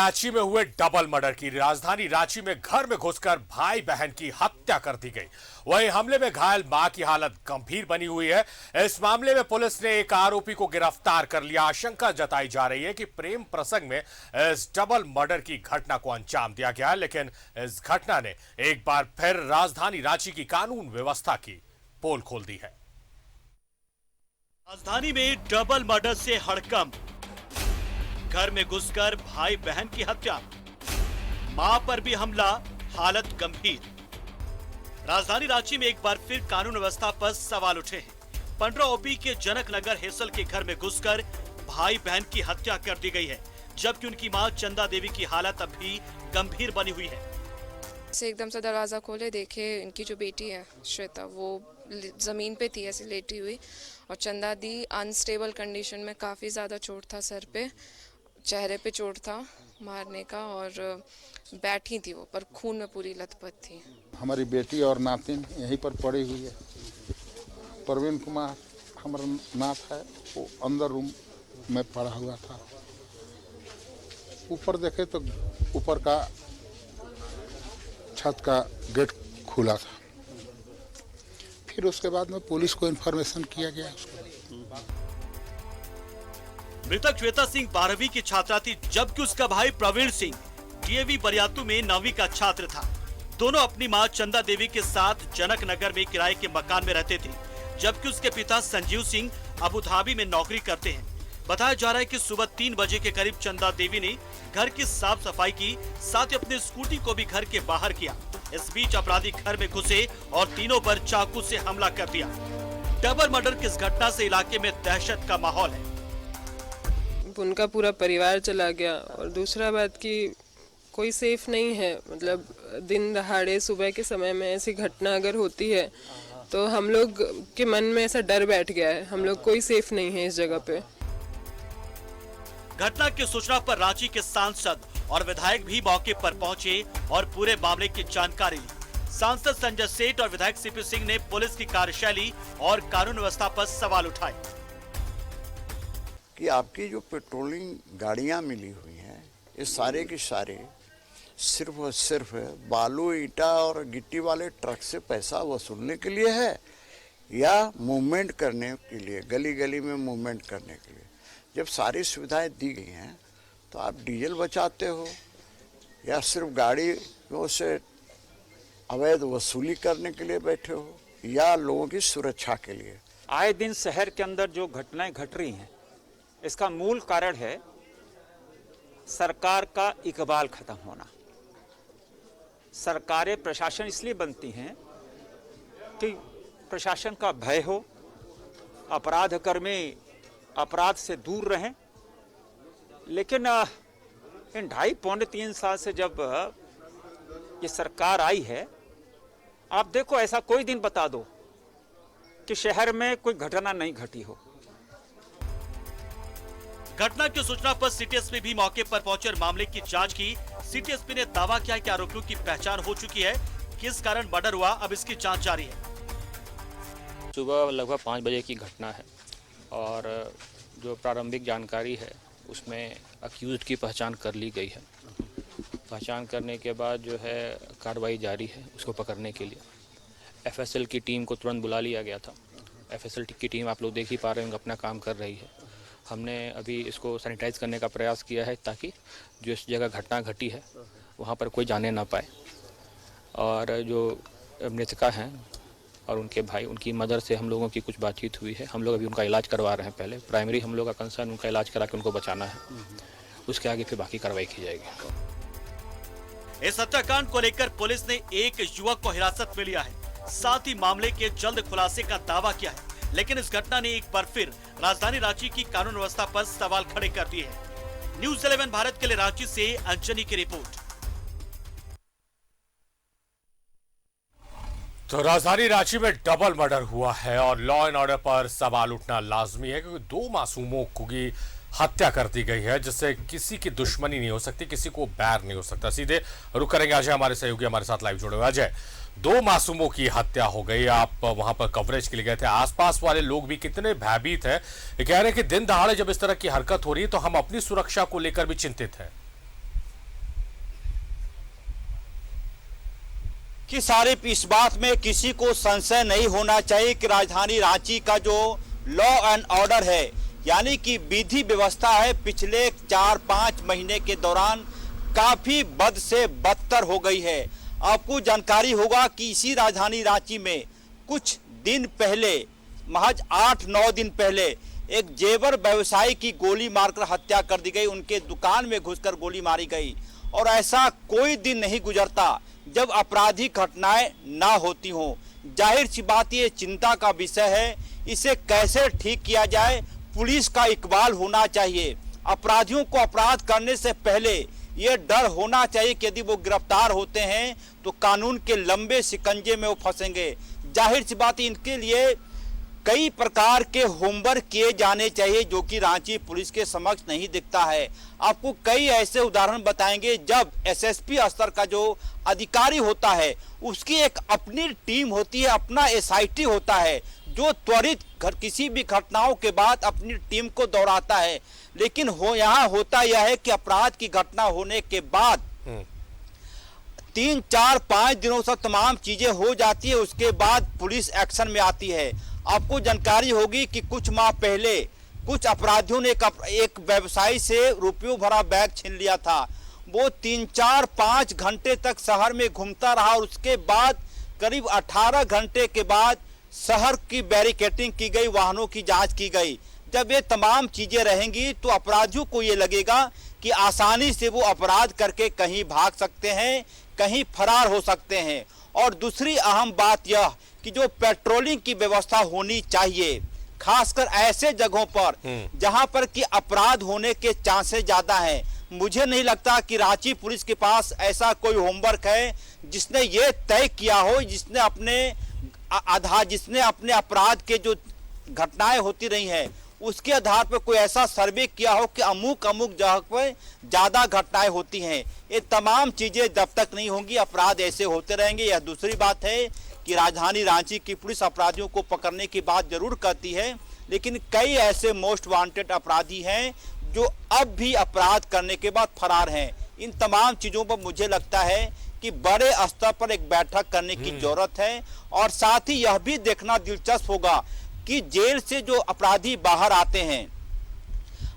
रांची में हुए double murder की राजधानी रांची में घर में घुसकर भाई बहन की हत्या कर दी गई। वहीं हमले में घायल मां की हालत गंभीर बनी हुई है। इस मामले में पुलिस ने एक आरोपी को गिरफ्तार कर लिया। आशंका जताई जा रही है कि प्रेम प्रसंग में इस डबल मर्डर की घटना को अंजाम दिया गया, लेकिन इस घटना ने एक बार फिर राजधानी रांची की कानून व्यवस्था की पोल खोल दी है। राजधानी में डबल मर्डर से हड़कंप, घर में घुसकर भाई बहन की हत्या, मां पर भी हमला, हालत गंभीर। राजधानी रांची में एक बार फिर कानून व्यवस्था पर सवाल उठे हैं। 15 ओपी के जनक नगर हेसल के घर में घुसकर भाई बहन की हत्या कर दी गई है, जबकि उनकी मां चंदा देवी की हालत अब भी गंभीर बनी हुई है। से एकदम से दरवाज़ा खोले, देखे इनकी जो बेटी है श्वेता वो ज़मीन पे थी ऐसे लेटी हुई, और चंदा दी अनस्टेबल कंडीशन में, काफ़ी ज़्यादा चोट था सर पे, चेहरे पे चोट था मारने का, और बैठी थी वो पर खून में पूरी लथपथ थी। हमारी बेटी और नातिन यहीं पर पड़ी हुई है। प्रवीण कुमार हमारा नाथ है, वो अंदर रूम में पड़ा हुआ था। ऊपर देखे तो ऊपर का छत का गेट खुला था। फिर उसके बाद में पुलिस को इन्फॉर्मेशन किया गया। मृतक श्वेता सिंह 12वीं की छात्रा थी, जबकि उसका भाई प्रवीण सिंह डीएवी बरियातू में 9वीं का छात्र था। दोनों अपनी मां चंदा देवी के साथ जनक नगर में किराए के मकान में रहते थे, जबकि उसके पिता संजीव सिंह अबू धाबी में नौकरी करते हैं। बताया जा रहा है कि सुबह 3 बजे के करीब चंदा देवी ने घर की साफ सफाई की, साथ ही अपनी स्कूटी को भी घर के बाहर किया। इस बीच अपराधी घर में घुसे और तीनों पर चाकू से हमला कर दिया। डबल मर्डर की इस घटना से इलाके में दहशत का माहौल है। उनका पूरा परिवार चला गया, और दूसरा बात कि कोई सेफ नहीं है। मतलब दिन दहाड़े सुबह के समय में ऐसी घटना अगर होती है तो हम लोग के मन में ऐसा डर बैठ गया है, हम लोग कोई सेफ नहीं है इस जगह पे। घटना की सूचना पर रांची के सांसद और विधायक भी मौके पर पहुंचे और पूरे मामले की जानकारी ली। सांसद संजय सेठ और विधायक सीपी सिंह ने पुलिस की कार्यशैली और कानून व्यवस्था पर सवाल उठाए। कि आपकी जो पेट्रोलिंग गाड़ियां मिली हुई हैं, ये सारे के सारे सिर्फ और सिर्फ बालू, ईटा और गिट्टी वाले ट्रक से पैसा वसूलने के लिए है, या मूवमेंट करने के लिए, गली गली में मूवमेंट करने के लिए? जब सारी सुविधाएं दी गई हैं तो आप डीजल बचाते हो, या सिर्फ गाड़ियों से अवैध वसूली करने के लिए बैठे हो, या लोगों की सुरक्षा के लिए? आए दिन शहर के अंदर जो घटनाएं घट रही हैं, इसका मूल कारण है सरकार का इकबाल खत्म होना। सरकारें, प्रशासन इसलिए बनती हैं कि प्रशासन का भय हो, अपराध कर्मी अपराध से दूर रहें। लेकिन इन 2.5-3 साल से जब ये सरकार आई है, आप देखो ऐसा कोई दिन बता दो कि शहर में कोई घटना नहीं घटी हो। घटना की सूचना पर सिटी एसपी भी मौके पर पहुंचे और मामले की जांच की। सिटी एसपी ने दावा किया कि आरोपियों की पहचान हो चुकी है। किस कारण मर्डर हुआ, अब इसकी जांच जारी है। सुबह लगभग 5 बजे की घटना है, और जो प्रारंभिक जानकारी है उसमें अक्यूज्ड की पहचान कर ली गई है। पहचान करने के बाद जो है कार्रवाई जारी है उसको पकड़ने के लिए। एफएसएल की टीम को तुरंत बुला लिया गया था। एफएसएल की टीम आप लोग देख ही पा रहे हैं अपना काम कर रही है। हमने अभी इसको सैनिटाइज करने का प्रयास किया है ताकि जो इस जगह घटना घटी है वहाँ पर कोई जाने ना पाए। और जो मृतका हैं और उनके भाई, उनकी मदर से हम लोगों की कुछ बातचीत हुई है। हम लोग अभी उनका इलाज करवा रहे हैं। पहले प्राइमरी हम लोग का कंसर्न उनका इलाज करा के उनको बचाना है, उसके आगे फिर बाकी कार्रवाई की जाएगी। इस हत्याकांड को लेकर पुलिस ने एक युवक को हिरासत में लिया है, साथ ही मामले के जल्द खुलासे का दावा किया है। लेकिन इस घटना ने एक बार फिर राजधानी रांची की कानून व्यवस्था पर सवाल खड़े कर दिए हैं। न्यूज़ 11 भारत के लिए रांची से अंजनी की रिपोर्ट। तो राजधानी रांची में डबल मर्डर हुआ है और लॉ एंड ऑर्डर पर सवाल उठना लाजमी है, क्योंकि 2 मासूमों की हत्या कर दी गई है, जिससे किसी की दुश्मनी नहीं हो सकती, किसी को बैर नहीं हो सकता। सीधे रुक करेंगे अजय, हमारे सहयोगी हमारे साथ लाइव जुड़े हुए। अजय, 2 मासूमों की हत्या हो गई, आप वहां पर कवरेज के लिए गए थे। आसपास वाले लोग भी कितने भयभीत हैं, ये कह रहे हैं कि दिन दहाड़े जब इस तरह की हरकत हो रही है तो हम अपनी सुरक्षा को लेकर भी चिंतित हैं। कि सारिफ इस बात में किसी को संशय नहीं होना चाहिए कि राजधानी रांची का जो लॉ एंड ऑर्डर है, यानी कि विधि व्यवस्था है, पिछले 4-5 महीने के दौरान काफी बद से बदतर हो गई है। आपको जानकारी होगा कि इसी राजधानी रांची में कुछ दिन पहले, महज 8-9 दिन पहले, एक जेवर व्यवसायी की गोली मारकर हत्या कर दी गई। उनके दुकान में घुसकर गोली मारी गई और ऐसा कोई दिन नहीं गुजरता जब आपराधिक घटनाएं ना होती हों। जाहिर सी बात ये चिंता का विषय है, इसे कैसे ठीक किया जाए, पुलिस का इकबाल होना चाहिए। अपराधियों को अपराध करने से पहले ये डर होना चाहिए कि यदि वो गिरफ्तार होते हैं तो कानून के लंबे शिकंजे में वो फंसेंगे। जाहिर सी बात है, इनके लिए कई प्रकार के होमवर्क किए जाने चाहिए जो कि रांची पुलिस के समक्ष नहीं दिखता है। आपको कई ऐसे उदाहरण बताएंगे जब एसएसपी स्तर का जो अधिकारी होता है उसकी एक अपनी टीम होती है, अपना एसआईटी होता है जो त्वरित किसी भी घटनाओं के बाद अपनी टीम को दौड़ाता है। लेकिन यहाँ होता यह है कि अपराध की घटना होने के बाद 3-4-5 दिनों से तमाम चीजें हो जाती है, उसके बाद पुलिस एक्शन में आती है। आपको जानकारी होगी कि कुछ माह पहले कुछ अपराधियों ने एक व्यवसायी से रुपयों भरा बैग छीन लिया था। वो 3-4-5 घंटे तक शहर में घूमता रहा और उसके बाद करीब 18 घंटे के बाद शहर की बैरिकेडिंग की गई, वाहनों की जांच की गई। जब ये तमाम चीजें रहेंगी तो अपराधियों को ये लगेगा कि आसानी से वो अपराध करके कहीं भाग सकते हैं, कहीं फरार हो सकते हैं। और दूसरी अहम बात यह कि जो पेट्रोलिंग की व्यवस्था होनी चाहिए, खासकर ऐसे जगहों पर जहां पर कि अपराध होने के चांसेस ज्यादा हैं। मुझे नहीं लगता कि रांची पुलिस के पास ऐसा कोई होमवर्क है जिसने ये तय किया हो, जिसने अपने अपराध के जो घटनाएं होती रही हैं उसके आधार पर कोई ऐसा सर्वे किया हो कि अमुक जगह पर ज्यादा घटनाएं होती हैं। ये तमाम चीजें जब तक नहीं होंगी अपराध ऐसे होते रहेंगे। यह दूसरी बात है कि राजधानी रांची की पुलिस अपराधियों को पकड़ने की बात जरूर करती है, लेकिन कई ऐसे मोस्ट वांटेड अपराधी हैं जो अब भी अपराध करने के बाद फरार हैं। इन तमाम चीजों पर मुझे लगता है कि बड़े स्तर पर एक बैठक करने की जरूरत है। और साथ ही यह भी देखना दिलचस्प होगा कि जेल से जो अपराधी बाहर आते हैं,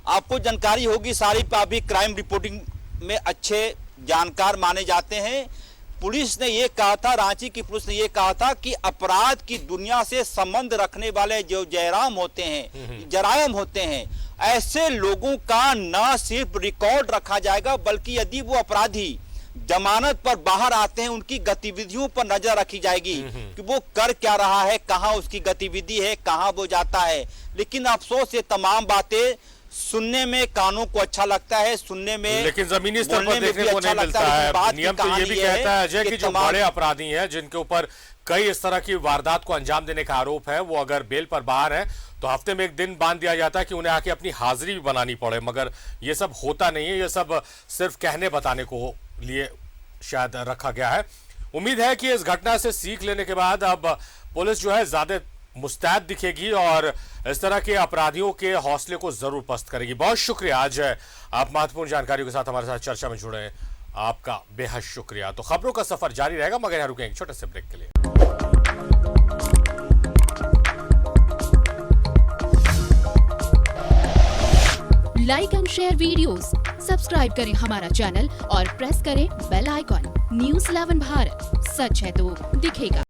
आपको जानकारी होगी सारी भी क्राइम रिपोर्टिंग में अच्छे जानकार माने जाते हैं। पुलिस ने ये कहा था, रांची की पुलिस ने ये कहा था कि अपराध की दुनिया से संबंध रखने वाले जो जराइम होते हैं, ऐसे लोगों का न सिर्फ रिकॉर्ड रखा जाएगा बल्कि यदि वो अपराधी जमानत पर बाहर आते हैं उनकी गतिविधियों पर नजर रखी जाएगी कि वो कर क्या रहा है, कहाँ उसकी गतिविधि है, कहाँ वो जाता है। लेकिन अफसोस ये तमाम बातें सुनने में कानों को अच्छा लगता है, सुनने में, लेकिन जमीनी स्तर पर देखने को नहीं मिलता है। नियम तो ये भी कहता है अजय कि जो बड़े अपराधी हैं जिनके ऊपर कई इस तरह की वारदात को अंजाम देने का आरोप है, वो अगर बेल पर बाहर है तो हफ्ते में एक दिन बांध दिया जाता है कि उन्हें आके अपनी हाजिरी भी बनानी पड़े, मगर ये सब होता नहीं है। ये सब सिर्फ कहने बताने को लिए शायद रखा गया है। उम्मीद है कि इस घटना से सीख लेने के बाद अब पुलिस जो है ज्यादा मुस्तैद दिखेगी और इस तरह के अपराधियों के हौसले को जरूर पस्त करेगी। बहुत शुक्रिया आज आप महत्वपूर्ण जानकारियों के साथ हमारे साथ चर्चा में जुड़े, आपका बेहद शुक्रिया। तो खबरों का सफर जारी रहेगा मगर यहाँ रुकेंगे छोटे से ब्रेक के लिए। Like and share videos, subscribe करें हमारा चैनल और प्रेस करें बेल आइकॉन। न्यूज़ 11 भारत, सच है तो दिखेगा।